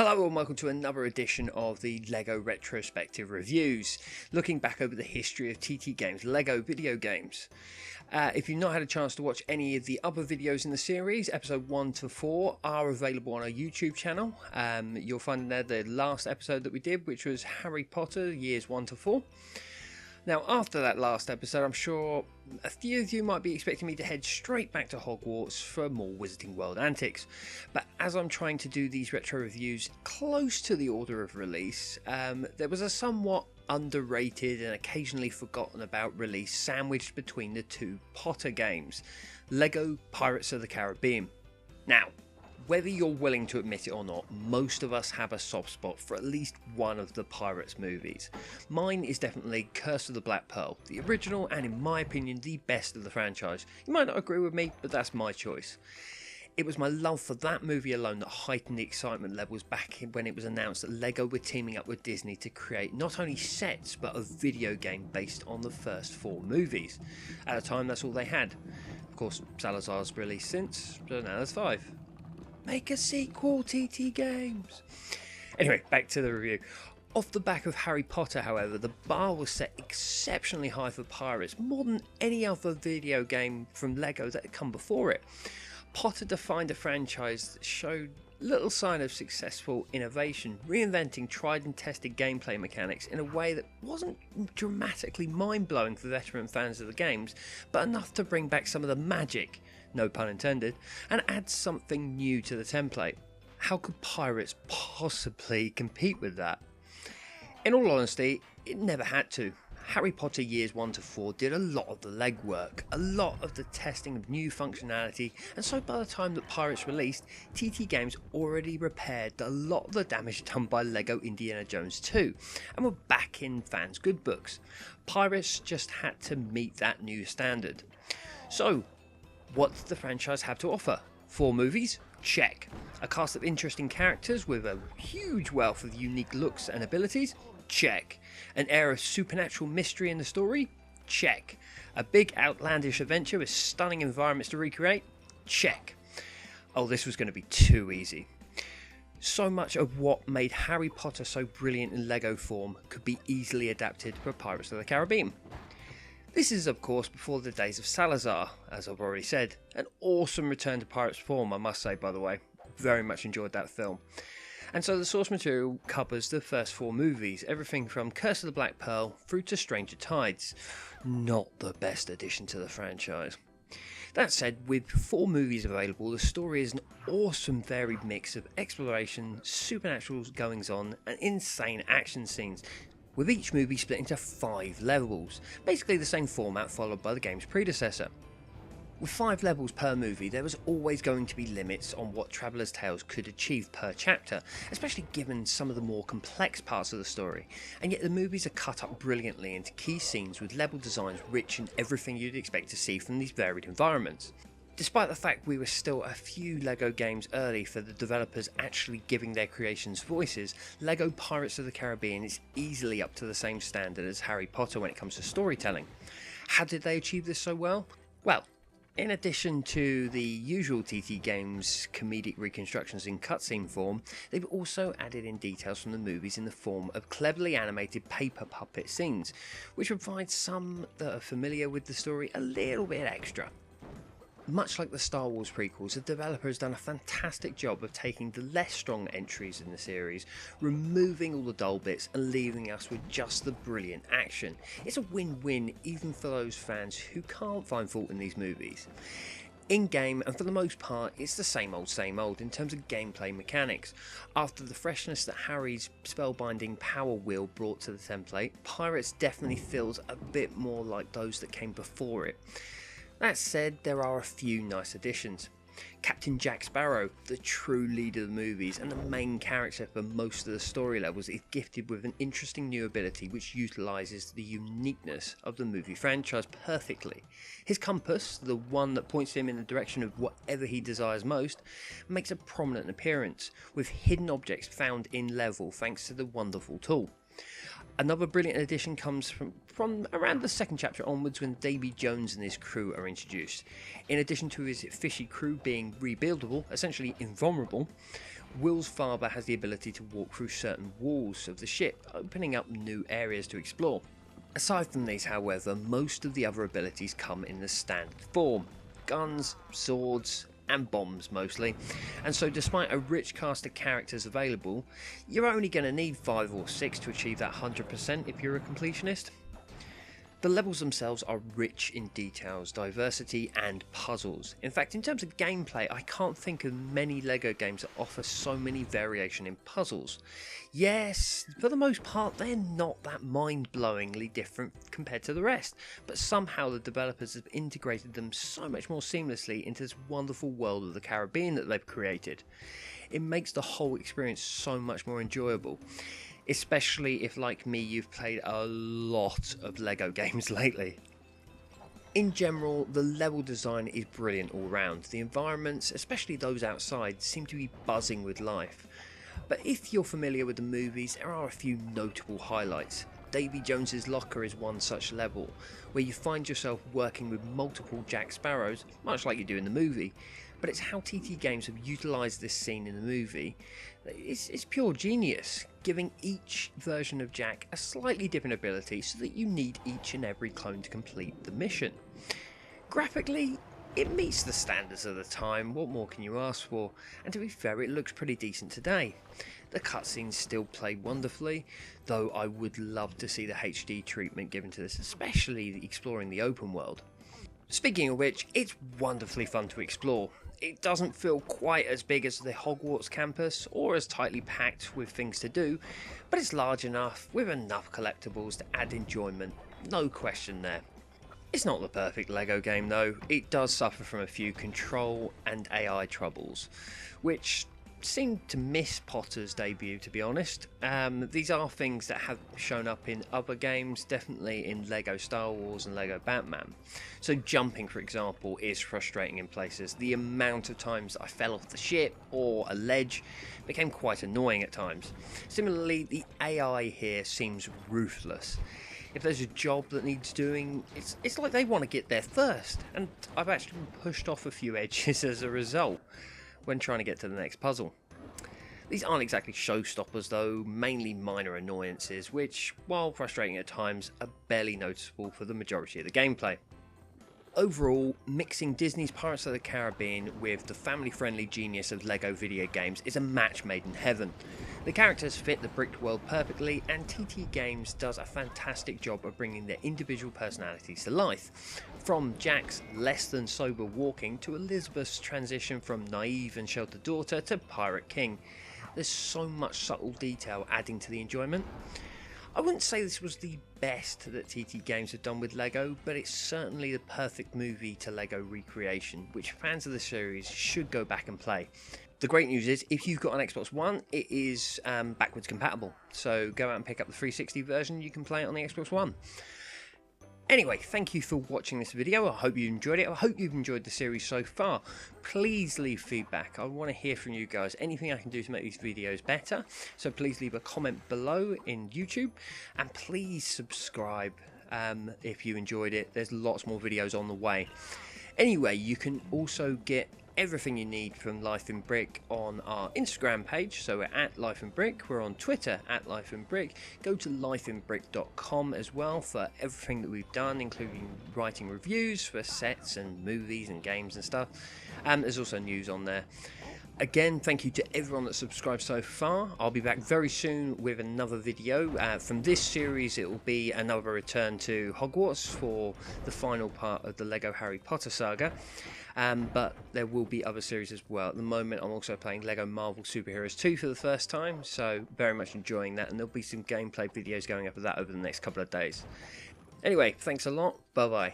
Hello and welcome to another edition of the LEGO Retrospective Reviews, looking back over the history of TT Games LEGO video games. If you've not had a chance to watch any of the other videos in the series, episode 1 to 4 are available on our YouTube channel. You'll find there the last episode that we did, which was Harry Potter years 1 to 4. Now, after that last episode, I'm sure a few of you might be expecting me to head straight back to Hogwarts for more Wizarding World antics. But as I'm trying to do these retro reviews close to the order of release, there was a somewhat underrated and occasionally forgotten about release sandwiched between the two Potter games, LEGO Pirates of the Caribbean. Now, whether you're willing to admit it or not, most of us have a soft spot for at least one of the Pirates movies. Mine is definitely Curse of the Black Pearl, the original and in my opinion the best of the franchise. You might not agree with me, but that's my choice. It was my love for that movie alone that heightened the excitement levels back when it was announced that LEGO were teaming up with Disney to create not only sets but a video game based on the first 4 movies. At the time that's all they had. Of course Salazar's released since, so now there's 5. Make a sequel, TT Games. Anyway, back to the review. Off the back of Harry Potter, however, the bar was set exceptionally high for Pirates, more than any other video game from LEGO that had come before it. Potter defined a franchise that showed little sign of successful innovation, reinventing tried and tested gameplay mechanics in a way that wasn't dramatically mind-blowing for veteran fans of the games, but enough to bring back some of the magic, no pun intended, and add something new to the template. How could Pirates possibly compete with that? In all honesty, it never had to. Harry Potter years 1 to 4 did a lot of the legwork, a lot of the testing of new functionality, and so by the time that Pirates released, TT Games already repaired a lot of the damage done by LEGO Indiana Jones 2, and were back in fans' good books. Pirates just had to meet that new standard. So, what does the franchise have to offer? 4 movies? Check. A cast of interesting characters with a huge wealth of unique looks and abilities? Check. An air of supernatural mystery in the story? Check. A big outlandish adventure with stunning environments to recreate? Check. Oh, this was going to be too easy. So much of what made Harry Potter so brilliant in LEGO form could be easily adapted for Pirates of the Caribbean. This is of course before the days of Salazar, as I've already said. An awesome return to Pirates form, I must say, by the way. Very much enjoyed that film. And so the source material covers the first 4 movies, everything from Curse of the Black Pearl through to Stranger Tides. Not the best addition to the franchise. That said, with 4 movies available, the story is an awesome varied mix of exploration, supernatural goings on, and insane action scenes, with each movie split into 5 levels, basically the same format followed by the game's predecessor. With 5 levels per movie, there was always going to be limits on what Traveller's Tales could achieve per chapter, especially given some of the more complex parts of the story, and yet the movies are cut up brilliantly into key scenes with level designs rich in everything you'd expect to see from these varied environments. Despite the fact we were still a few LEGO games early for the developers actually giving their creations voices, LEGO Pirates of the Caribbean is easily up to the same standard as Harry Potter when it comes to storytelling. How did they achieve this so well? Well, in addition to the usual TT Games comedic reconstructions in cutscene form, they've also added in details from the movies in the form of cleverly animated paper puppet scenes, which provide some that are familiar with the story a little bit extra. Much like the Star Wars prequels, the developer has done a fantastic job of taking the less strong entries in the series, removing all the dull bits and leaving us with just the brilliant action. It's a win-win even for those fans who can't find fault in these movies. In-game, and for the most part, it's the same old in terms of gameplay mechanics. After the freshness that Harry's spellbinding power wheel brought to the template, Pirates definitely feels a bit more like those that came before it. That said, there are a few nice additions. Captain Jack Sparrow, the true lead of the movies and the main character for most of the story levels, is gifted with an interesting new ability which utilises the uniqueness of the movie franchise perfectly. His compass, the one that points him in the direction of whatever he desires most, makes a prominent appearance, with hidden objects found in level thanks to the wonderful tool. Another brilliant addition comes from around the second chapter onwards, when Davy Jones and his crew are introduced. In addition to his fishy crew being rebuildable, essentially invulnerable, Will's father has the ability to walk through certain walls of the ship, opening up new areas to explore. Aside from these, however, most of the other abilities come in the standard form: guns, swords, and bombs mostly, and so despite a rich cast of characters available, you're only going to need 5 or 6 to achieve that 100% if you're a completionist. The levels themselves are rich in details, diversity and puzzles. In fact, in terms of gameplay, I can't think of many LEGO games that offer so many variation in puzzles. Yes, for the most part they're not that mind-blowingly different compared to the rest, but somehow the developers have integrated them so much more seamlessly into this wonderful world of the Caribbean that they've created. It makes the whole experience so much more enjoyable. Especially if, like me, you've played a lot of LEGO games lately. In general, the level design is brilliant all round. The environments, especially those outside, seem to be buzzing with life. But if you're familiar with the movies, there are a few notable highlights. Davy Jones's locker is one such level, where you find yourself working with multiple Jack Sparrows, much like you do in the movie. But it's how TT Games have utilised this scene in the movie. It's pure genius, giving each version of Jack a slightly different ability so that you need each and every clone to complete the mission. Graphically, it meets the standards of the time. What more can you ask for? And to be fair, it looks pretty decent today. The cutscenes still play wonderfully, though I would love to see the HD treatment given to this, especially exploring the open world. Speaking of which, it's wonderfully fun to explore. It doesn't feel quite as big as the Hogwarts campus or as tightly packed with things to do, but it's large enough with enough collectibles to add enjoyment, no question there. It's not the perfect LEGO game though. It does suffer from a few control and AI troubles, which seemed to miss Potter's debut, to be honest. These are things that have shown up in other games, definitely in LEGO Star Wars and LEGO Batman. So jumping, for example, is frustrating in places. The amount of times I fell off the ship or a ledge became quite annoying at times. Similarly, the AI here seems ruthless. If there's a job that needs doing, it's like they want to get there first, and I've actually been pushed off a few edges as a result when trying to get to the next puzzle. These aren't exactly showstoppers though, mainly minor annoyances which, while frustrating at times, are barely noticeable for the majority of the gameplay. Overall, mixing Disney's Pirates of the Caribbean with the family-friendly genius of LEGO video games is a match made in heaven. The characters fit the bricked world perfectly, and TT Games does a fantastic job of bringing their individual personalities to life. From Jack's less than sober walking to Elizabeth's transition from naive and sheltered daughter to pirate king. There's so much subtle detail adding to the enjoyment. I wouldn't say this was the best that TT Games have done with LEGO, but it's certainly the perfect movie to LEGO recreation, which fans of the series should go back and play. The great news is, if you've got an Xbox One, it is backwards compatible, so go out and pick up the 360 version, you can play it on the Xbox One. Anyway, thank you for watching this video. I hope you enjoyed it. I hope you've enjoyed the series so far. Please leave feedback. I want to hear from you guys. Anything I can do to make these videos better. So please leave a comment below in YouTube. And please subscribe if you enjoyed it. There's lots more videos on the way. Anyway, you can also get everything you need from Life in Brick on our Instagram page, so we're at Life in Brick. We're on Twitter at Life in Brick. Go to lifeinbrick.com as well for everything that we've done, including writing reviews for sets and movies and games and stuff. There's also news on there. Again, thank you to everyone that's subscribed so far. I'll be back very soon with another video. From this series, it will be another return to Hogwarts for the final part of the LEGO Harry Potter saga. But there will be other series as well. At the moment, I'm also playing LEGO Marvel Superheroes 2 for the first time, so very much enjoying that, and there'll be some gameplay videos going up of that over the next couple of days. Anyway, thanks a lot. Bye-bye.